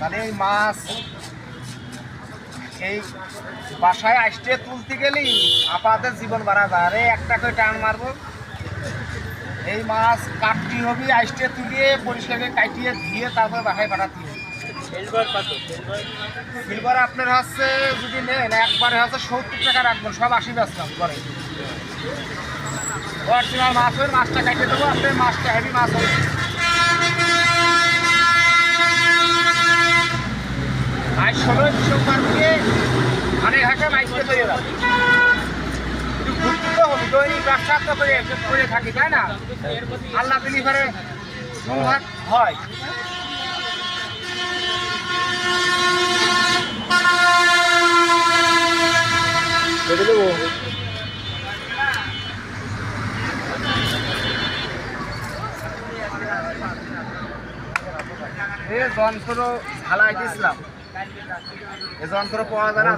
তাহলে এই মাছ এই বাসায় আসতে তুলতে গেলেই আপাদের জীবন বাড়া যায়। আরে একটা করে টান মারবো, এই মাছ কাটতে হবে, আসতে তুলিয়ে পরিষ্কার করে কাটিয়ে ধুয়ে তারপরে বাসায় পাঠাতে হবে। সিলভার আপনার হচ্ছে যদি নেন একবারে হচ্ছে 70 টাকা রাখবেন, সব 80 বেচলাম করে। অরিজিনাল মাছ হয়ে মাছটা কাটিয়ে দেবো, আপনার মাছটা হেভি মাছ হবে। আজ 16 ডিসেম্বর থেকে অনেক হাটে মাইকে তৈরি হবে, একটু ঘুরতে হবে, দৈনিক ব্যবসা তো করে থাকি তাই না, আল্লাহ দিলি করে ভাগ হয়। যন্ত্র ঝালাই দিয়েছিলাম, এ যন্ত্র পাওয়া যায় না।